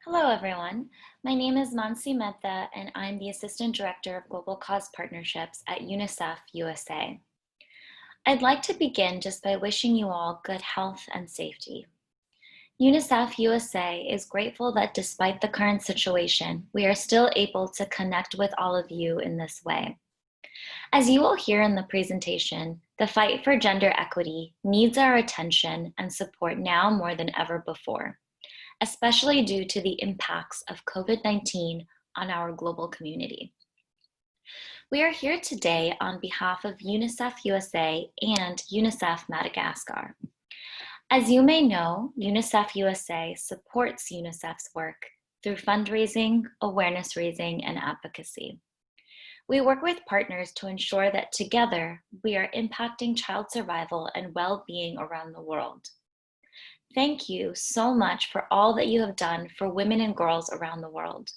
Hello, everyone. My name is Mansi Mehta, and I'm the Assistant Director of Global Cause Partnerships at UNICEF USA. I'd like to begin just by wishing you all good health and safety. UNICEF USA is grateful that despite the current situation, we are still able to connect with all of you in this way. As you will hear in the presentation, the fight for gender equity needs our attention and support now more than ever before, especially due to the impacts of COVID-19 on our global community. We are here today on behalf of UNICEF USA and UNICEF Madagascar. As you may know, UNICEF USA supports UNICEF's work through fundraising, awareness raising, and advocacy. We work with partners to ensure that together we are impacting child survival and well-being around the world. Thank you so much for all that you have done for women and girls around the world.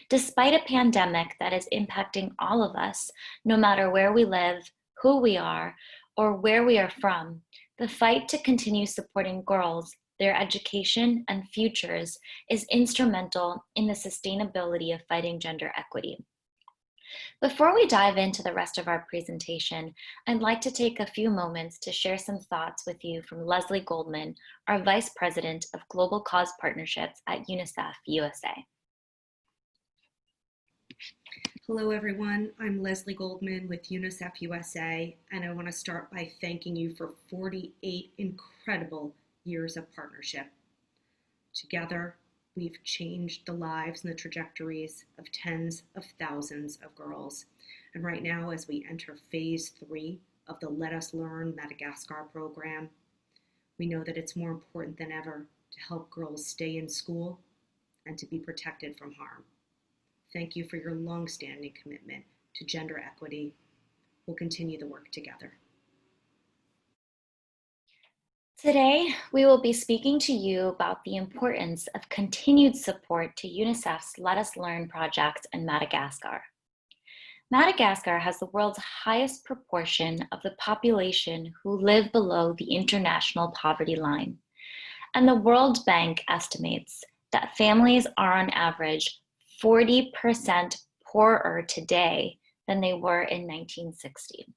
Despite a pandemic that is impacting all of us, no matter where we live, who we are, or where we are from, the fight to continue supporting girls, their education, and futures is instrumental in the sustainability of fighting gender equity. Before we dive into the rest of our presentation, I'd like to take a few moments to share some thoughts with you from Leslie Goldman, our Vice President of Global Cause Partnerships at UNICEF USA. Hello everyone, I'm Leslie Goldman with UNICEF USA, and I want to start by thanking you for 48 incredible years of partnership. Together, we've changed the lives and the trajectories of tens of thousands of girls. And right now, as we enter phase 3 of the Let Us Learn Madagascar program, we know that it's more important than ever to help girls stay in school and to be protected from harm. Thank you for your long-standing commitment to gender equity. We'll continue the work together. Today, we will be speaking to you about the importance of continued support to UNICEF's Let Us Learn project in Madagascar. Madagascar has the world's highest proportion of the population who live below the international poverty line, and the World Bank estimates that families are on average 40% poorer today than they were in 1960.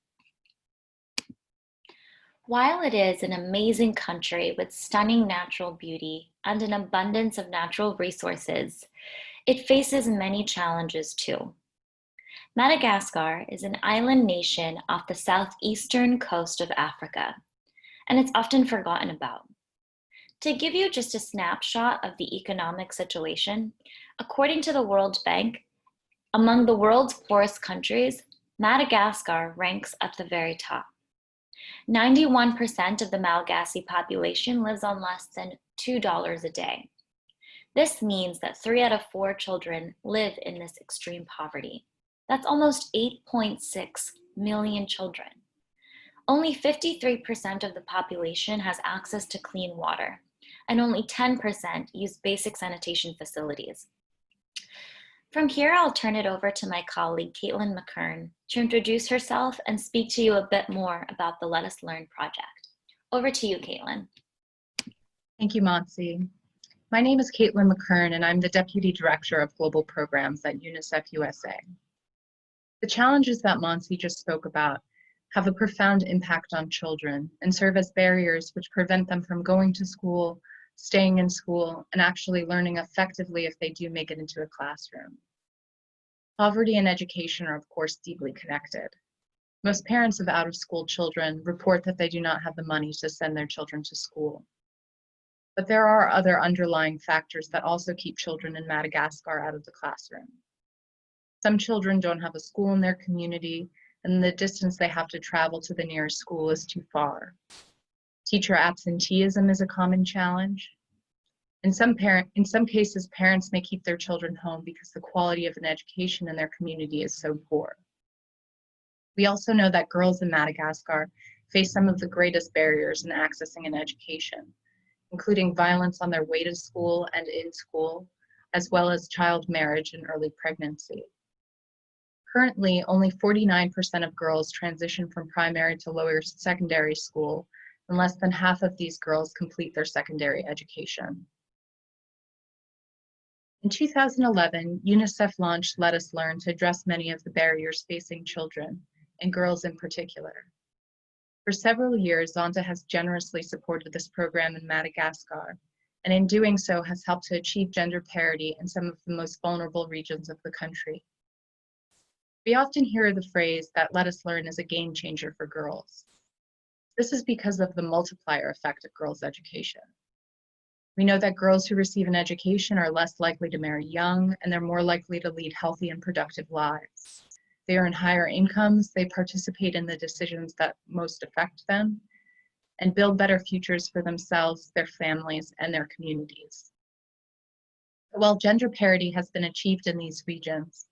While it is an amazing country with stunning natural beauty and an abundance of natural resources, it faces many challenges too. Madagascar is an island nation off the southeastern coast of Africa, and it's often forgotten about. To give you just a snapshot of the economic situation, according to the World Bank, among the world's poorest countries, Madagascar ranks at the very top. 91% of the Malagasy population lives on less than $2 a day. This means that 3 out of 4 children live in this extreme poverty. That's almost 8.6 million children. Only 53% of the population has access to clean water, and only 10% use basic sanitation facilities. From here, I'll turn it over to my colleague, Caitlin McKern, to introduce herself and speak to you a bit more about the Let Us Learn project. Over to you, Caitlin. Thank you, Monsi. My name is Caitlin McKern, and I'm the Deputy Director of Global Programs at UNICEF USA. The challenges that Monsi just spoke about have a profound impact on children and serve as barriers which prevent them from going to school, staying in school, and actually learning effectively if they do make it into a classroom. Poverty and education are, of course, deeply connected. Most parents of out-of-school children report that they do not have the money to send their children to school. But there are other underlying factors that also keep children in Madagascar out of the classroom. Some children don't have a school in their community, and the distance they have to travel to the nearest school is too far. Teacher absenteeism is a common challenge. In some cases, parents may keep their children home because the quality of an education in their community is so poor. We also know that girls in Madagascar face some of the greatest barriers in accessing an education, including violence on their way to school and in school, as well as child marriage and early pregnancy. Currently, only 49% of girls transition from primary to lower secondary school, and less than half of these girls complete their secondary education. In 2011, UNICEF launched Let Us Learn to address many of the barriers facing children, and girls in particular. For several years, Zonta has generously supported this program in Madagascar, and in doing so has helped to achieve gender parity in some of the most vulnerable regions of the country. We often hear the phrase that Let Us Learn is a game changer for girls. This is because of the multiplier effect of girls' education. We know that girls who receive an education are less likely to marry young, and they're more likely to lead healthy and productive lives. They earn higher incomes, they participate in the decisions that most affect them, and build better futures for themselves, their families, and their communities. While gender parity has been achieved in these regions,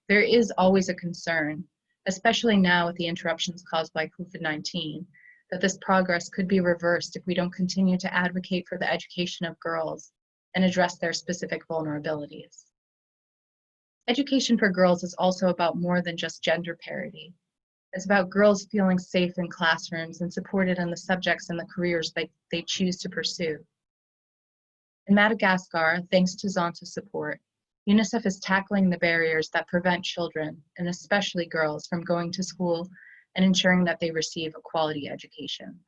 there is always a concern, especially now with the interruptions caused by COVID-19, that this progress could be reversed if we don't continue to advocate for the education of girls and address their specific vulnerabilities. Education for girls is also about more than just gender parity. It's about girls feeling safe in classrooms and supported in the subjects and the careers they choose to pursue. In Madagascar, thanks to Zonta's support, UNICEF is tackling the barriers that prevent children, and especially girls, from going to school and ensuring that they receive a quality education.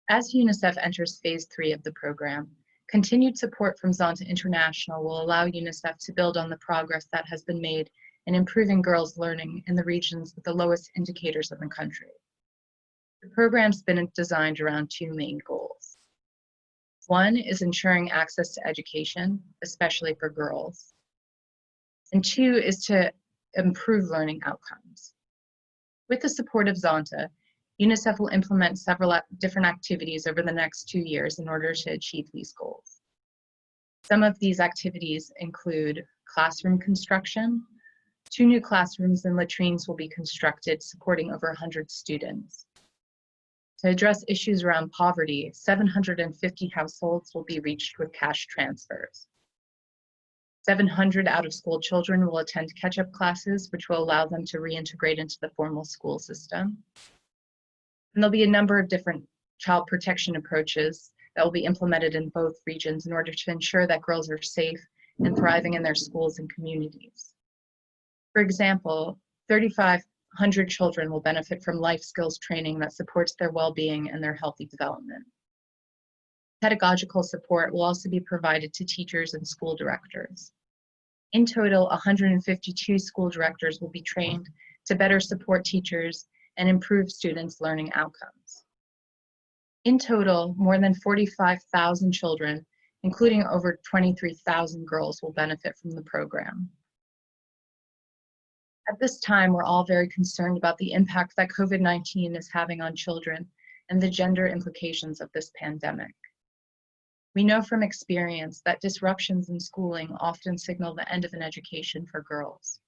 As UNICEF enters phase 3 of the program, continued support from Zonta International will allow UNICEF to build on the progress that has been made in improving girls' learning in the regions with the lowest indicators in the country. The program's been designed around 2 main goals. One is ensuring access to education, especially for girls. And 2 is to improve learning outcomes. With the support of Zonta, UNICEF will implement several different activities over the next 2 years in order to achieve these goals. Some of these activities include classroom construction. 2 new classrooms and latrines will be constructed, supporting over 100 students. To address issues around poverty, 750 households will be reached with cash transfers. 700 out-of-school children will attend catch-up classes, which will allow them to reintegrate into the formal school system. And there'll be a number of different child protection approaches that will be implemented in both regions in order to ensure that girls are safe and thriving in their schools and communities. For example, 3,500 children will benefit from life skills training that supports their well-being and their healthy development. Pedagogical support will also be provided to teachers and school directors. In total, 152 school directors will be trained to better support teachers and improve students' learning outcomes. In total, more than 45,000 children, including over 23,000 girls, will benefit from the program. At this time, we're all very concerned about the impact that COVID-19 is having on children and the gender implications of this pandemic. We know from experience that disruptions in schooling often signal the end of an education for girls.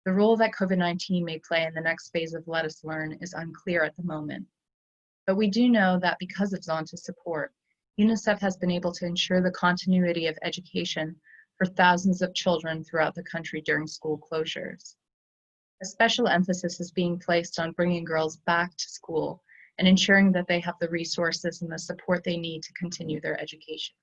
The role that COVID-19 may play in the next phase of Let Us Learn is unclear at the moment. But we do know that because of Zonta's support, UNICEF has been able to ensure the continuity of education for thousands of children throughout the country during school closures. A special emphasis is being placed on bringing girls back to school and ensuring that they have the resources and the support they need to continue their education.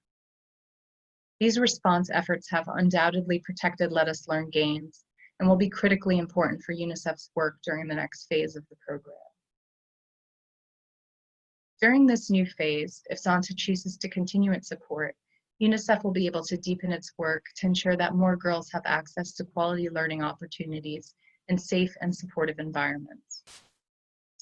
These response efforts have undoubtedly protected Let Us Learn gains and will be critically important for UNICEF's work during the next phase of the program. During this new phase, if Zonta chooses to continue its support, UNICEF will be able to deepen its work to ensure that more girls have access to quality learning opportunities in safe and supportive environments.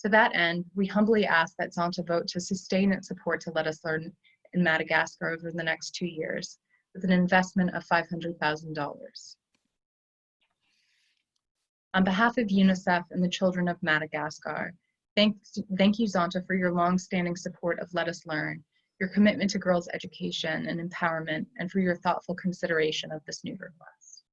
To that end, we humbly ask that Zonta vote to sustain its support to Let Us Learn in Madagascar over the next 2 years with an investment of $500,000. On behalf of UNICEF and the children of Madagascar, thank you, Zonta, for your long-standing support of Let Us Learn, your commitment to girls' education and empowerment, and for your thoughtful consideration of this new request.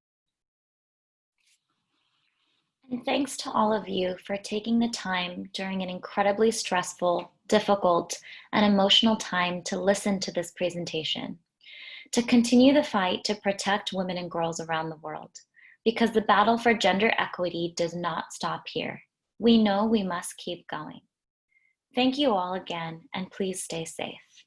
And thanks to all of you for taking the time during an incredibly stressful, difficult, and emotional time to listen to this presentation, to continue the fight to protect women and girls around the world, because the battle for gender equity does not stop here. We know we must keep going. Thank you all again, and please stay safe.